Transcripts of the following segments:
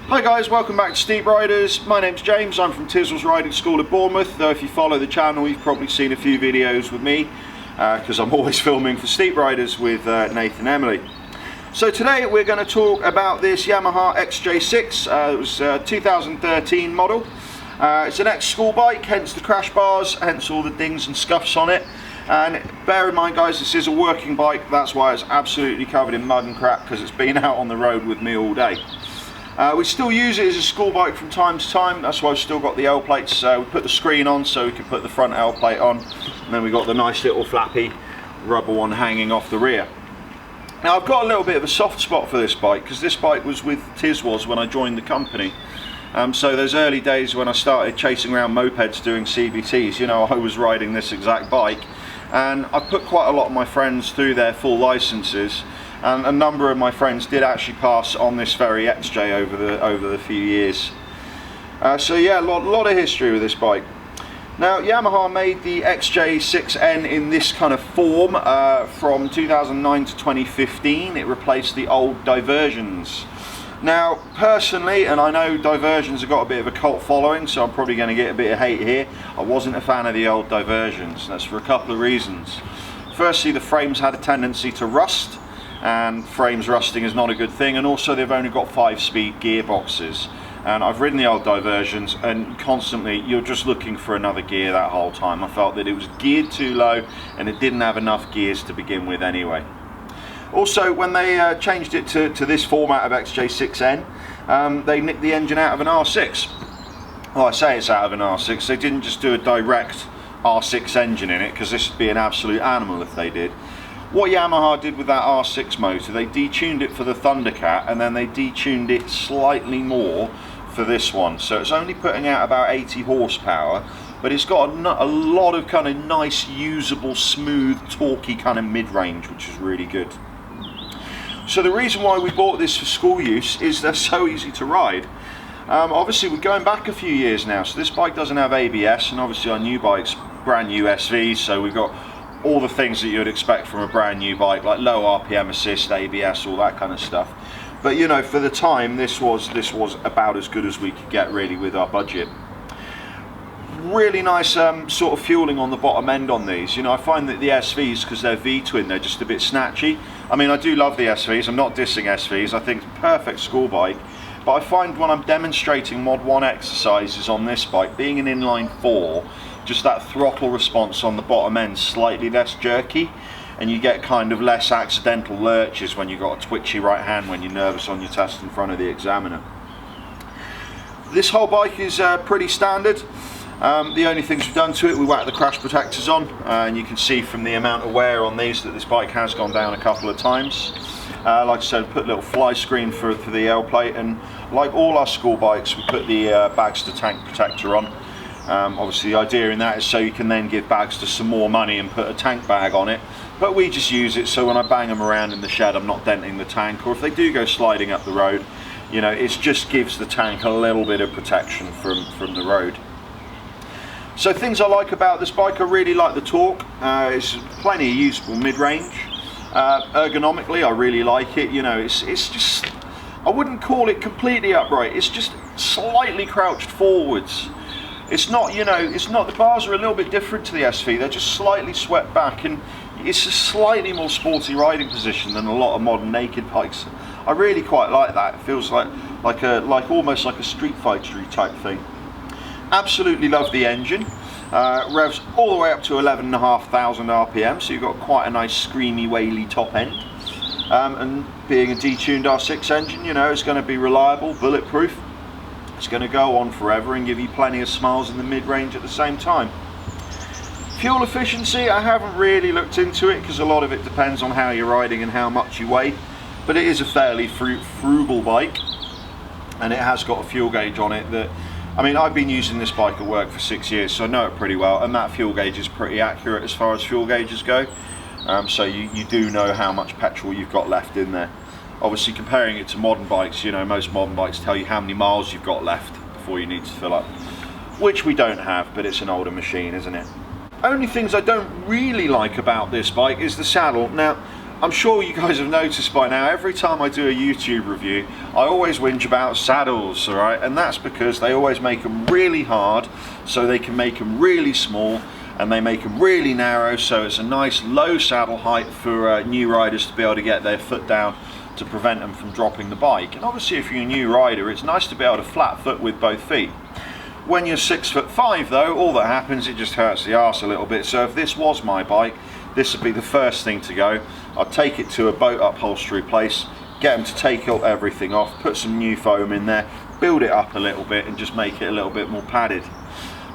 Hi guys, welcome back to Steep Riderz. My name's James, I'm from Tizwaz Riding School at Bournemouth, though if you follow the channel you've probably seen a few videos with me because I'm always filming for Steep Riderz with Nathan and Emily. So today we're going to talk about this Yamaha XJ6, it was a 2013 model. It's an ex-school bike, hence the crash bars, hence all the dings and scuffs on it. And bear in mind guys, this is a working bike, that's why it's absolutely covered in mud and crap, because it's been out on the road with me all day. We still use it as a school bike from time to time, that's why I've still got the L plates. We put the screen on so we can put the front L plate on, and then we've got the nice little flappy rubber one hanging off the rear. Now I've got a little bit of a soft spot for this bike because this bike was with Tizwaz when I joined the company. So those early days when I started chasing around mopeds doing CBTs, you know, I was riding this exact bike, and I put quite a lot of my friends through their full licenses. And a number of my friends did actually pass on this very XJ over the few years. So yeah, a lot of history with this bike. Now Yamaha made the XJ6N in this kind of form from 2009 to 2015. It replaced the old Diversions. Now personally, and I know Diversions have got a bit of a cult following, so I'm probably going to get a bit of hate here, I wasn't a fan of the old Diversions. That's for a couple of reasons. Firstly, the frames had a tendency to rust, and frames rusting is not a good thing, and also they've only got 5-speed gearboxes, and I've ridden the old Diversions and constantly you're just looking for another gear that whole time. I felt that it was geared too low and it didn't have enough gears to begin with anyway. Also, when they changed it to this format of XJ6N, they nicked the engine out of an R6. Well, I say it's out of an R6, they didn't just do a direct R6 engine in it, because this would be an absolute animal if they did. What Yamaha did with that R6 motor, they detuned it for the Thundercat and then they detuned it slightly more for this one. So it's only putting out about 80 horsepower, but it's got a lot of kind of nice, usable, smooth, torquey kind of mid-range, which is really good. So the reason why we bought this for school use is they're so easy to ride. Obviously we're going back a few years now, so this bike doesn't have ABS, and obviously our new bike's brand new SVs, so we've got all the things that you would expect from a brand new bike, like low RPM assist, ABS, all that kind of stuff. But you know, for the time, this was about as good as we could get really with our budget. Really nice sort of fueling on the bottom end on these. You know, I find that the SVs, because they're V-twin, they're just a bit snatchy. I mean, I do love the SVs, I'm not dissing SVs, I think it's a perfect school bike. But I find when I'm demonstrating Mod 1 exercises on this bike, being an inline 4, just that throttle response on the bottom end slightly less jerky, and you get kind of less accidental lurches when you've got a twitchy right hand when you're nervous on your test in front of the examiner. This whole bike is pretty standard. The only things we've done to it, we whacked the crash protectors on, and you can see from the amount of wear on these that this bike has gone down a couple of times. Like I said, put a little fly screen for the L plate, and like all our school bikes, we put the bags to tank protector on. Obviously the idea in that is so you can then give bags to some more money and put a tank bag on it, but we just use it so when I bang them around in the shed I'm not denting the tank, or if they do go sliding up the road, you know, it just gives the tank a little bit of protection from the road. So things I like about this bike, I really like the torque. It's plenty of usable mid-range. Ergonomically I really like it. You know, it's just, I wouldn't call it completely upright, it's just slightly crouched forwards. It's not, you know, it's not, the bars are a little bit different to the SV, they're just slightly swept back, and it's a slightly more sporty riding position than a lot of modern naked bikes. I really quite like that. It feels like almost like a Street Fighter type thing. Absolutely love the engine. Revs all the way up to 11,500 RPM, so you've got quite a nice screamy, whaley top end. And being a detuned R6 engine, you know, it's going to be reliable, bulletproof. It's going to go on forever and give you plenty of smiles in the mid-range at the same time. Fuel efficiency, I haven't really looked into it because a lot of it depends on how you're riding and how much you weigh, but it is a fairly frugal bike, and it has got a fuel gauge on it that, I mean, I've been using this bike at work for 6 years, so I know it pretty well, and that fuel gauge is pretty accurate as far as fuel gauges go. So you do know how much petrol you've got left in there. Obviously comparing it to modern bikes, you know, most modern bikes tell you how many miles you've got left before you need to fill up, which we don't have, but it's an older machine, isn't it? Only things I don't really like about this bike is the saddle. Now, I'm sure you guys have noticed by now, every time I do a YouTube review, I always whinge about saddles, alright? And that's because they always make them really hard, so they can make them really small, and they make them really narrow, so it's a nice low saddle height for new riders to be able to get their foot down to prevent them from dropping the bike. And obviously if you're a new rider, it's nice to be able to flat foot with both feet. When you're 6'5" though, all that happens, it just hurts the arse a little bit. So if this was my bike, this would be the first thing to go. I'd take it to a boat upholstery place, get them to take everything off, put some new foam in there, build it up a little bit and just make it a little bit more padded.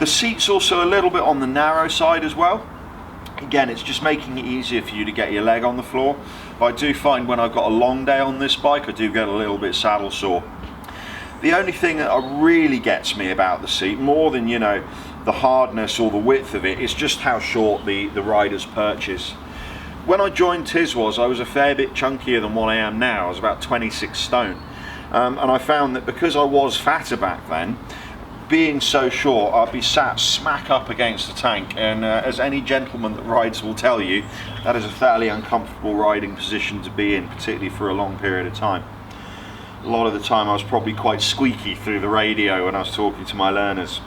The seat's also a little bit on the narrow side as well. Again, it's just making it easier for you to get your leg on the floor. But I do find when I've got a long day on this bike, I do get a little bit saddle sore. The only thing that really gets me about the seat, more than, you know, the hardness or the width of it, is just how short the Riderz perch is. When I joined Tizwaz, I was a fair bit chunkier than what I am now. I was about 26 stone. And I found that because I was fatter back then, being so short, I'd be sat smack up against the tank, and as any gentleman that rides will tell you, that is a fairly uncomfortable riding position to be in, particularly for a long period of time. A lot of the time I was probably quite squeaky through the radio when I was talking to my learners.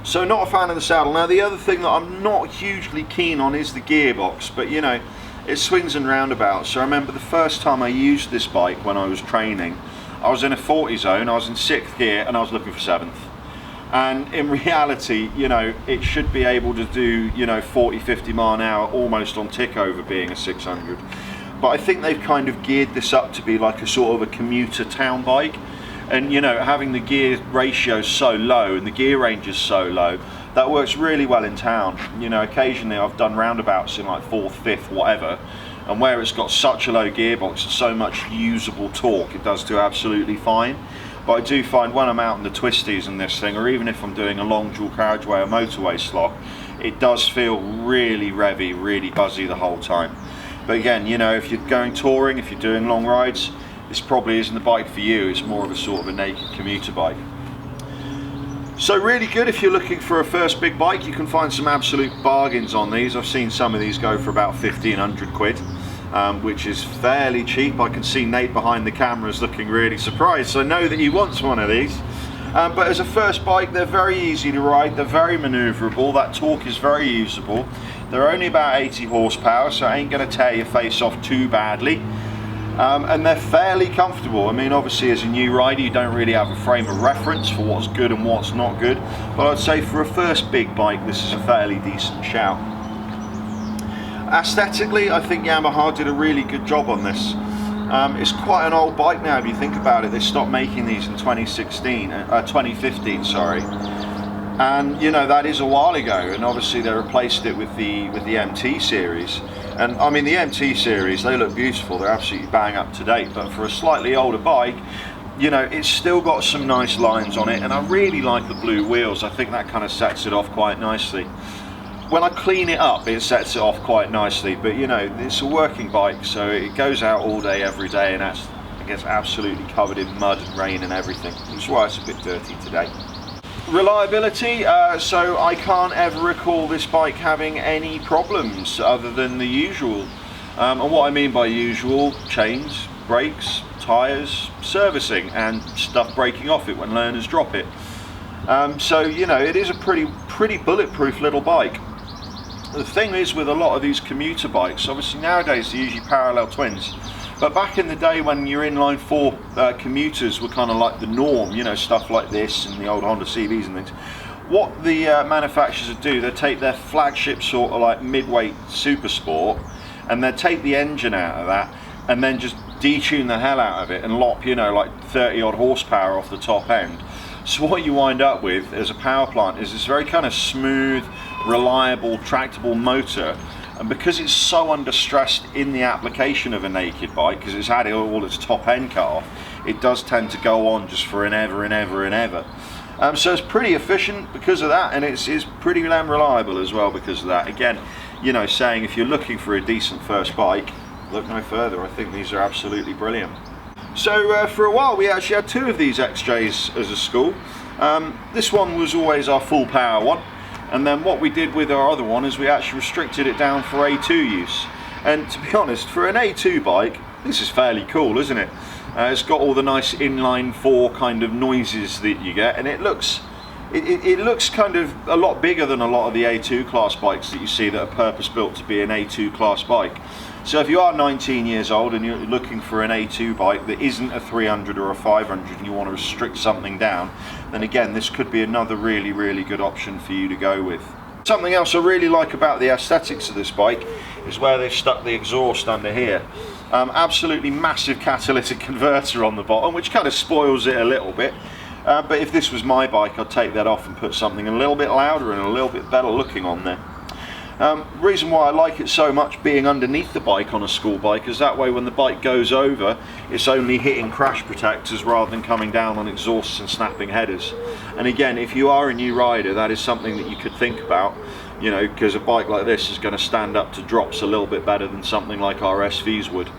So not a fan of the saddle. Now the other thing that I'm not hugely keen on is the gearbox, but you know, it swings and roundabouts. So I remember the first time I used this bike when I was training, I was in a 40 zone, I was in 6th gear and I was looking for 7th. And in reality, you know, it should be able to do, you know, 40-50 mile an hour almost on tick over being a 600. But I think they've kind of geared this up to be like a sort of a commuter town bike. And you know, having the gear ratio so low and the gear range is so low, that works really well in town. You know, occasionally I've done roundabouts in like 4th, 5th, whatever, and where it's got such a low gearbox and so much usable torque, it does do absolutely fine. But I do find when I'm out in the twisties and this thing, or even if I'm doing a long dual carriageway or motorway slot, it does feel really revvy, really buzzy the whole time. But again, you know, if you're going touring, if you're doing long rides, this probably isn't the bike for you. It's more of a sort of a naked commuter bike. So really good if you're looking for a first big bike. You can find some absolute bargains on these. I've seen some of these go for about 1,500 quid, which is fairly cheap. I can see Nate behind the cameras looking really surprised, so I know that he wants one of these. But as a first bike, they're very easy to ride, they're very manoeuvrable, that torque is very usable. They're only about 80 horsepower, so it ain't going to tear your face off too badly. And they're fairly comfortable. I mean, obviously as a new rider you don't really have a frame of reference for what's good and what's not good, but I'd say for a first big bike this is a fairly decent shout. Aesthetically, I think Yamaha did a really good job on this. It's quite an old bike now if you think about it. They stopped making these in 2015, sorry. And you know, that is a while ago, and obviously they replaced it with the MT series. And I mean, the MT series, they look beautiful, they're absolutely bang up to date, but for a slightly older bike, you know, it's still got some nice lines on it, and I really like the blue wheels. I think that kind of sets it off quite nicely. When I clean it up, it sets it off quite nicely, but you know, it's a working bike, so it goes out all day, every day, and it gets absolutely covered in mud and rain and everything, which is why it's a bit dirty today. Reliability, so I can't ever recall this bike having any problems other than the usual. And what I mean by usual, chains, brakes, tyres, servicing, and stuff breaking off it when learners drop it. So you know, it is a pretty bulletproof little bike. The thing is with a lot of these commuter bikes, obviously nowadays they're usually parallel twins, but back in the day when your inline 4 commuters were kind of like the norm, you know, stuff like this and the old Honda CVs and things, what the manufacturers would do, they'd take their flagship sort of like mid-weight super sport and they'd take the engine out of that and then just detune the hell out of it and lop, you know, like 30 odd horsepower off the top end. So what you wind up with as a power plant is this very kind of smooth, reliable, tractable motor. And because it's so understressed in the application of a naked bike, because it's had all its top end cut off, it does tend to go on just for an ever and ever and ever. So it's pretty efficient because of that, and it's pretty damn reliable as well because of that. Again, you know, saying if you're looking for a decent first bike, look no further. I think these are absolutely brilliant. So for a while we actually had 2 of these XJs as a school. This one was always our full power one. And then what we did with our other one is we actually restricted it down for A2 use. And to be honest, for an A2 bike, this is fairly cool, isn't it? It's got all the nice inline 4 kind of noises that you get, and it looks kind of a lot bigger than a lot of the A2 class bikes that you see that are purpose built to be an A2 class bike. So if you are 19 years old and you're looking for an A2 bike that isn't a 300 or a 500 and you want to restrict something down, then again this could be another really good option for you to go with. Something else I really like about the aesthetics of this bike is where they've stuck the exhaust under here. Absolutely massive catalytic converter on the bottom, which kind of spoils it a little bit. But if this was my bike, I'd take that off and put something a little bit louder and a little bit better looking on there. Reason why I like it so much being underneath the bike on a school bike is that way when the bike goes over, it's only hitting crash protectors rather than coming down on exhausts and snapping headers. And again, if you are a new rider, that is something that you could think about, you know, because a bike like this is going to stand up to drops a little bit better than something like our SVs would.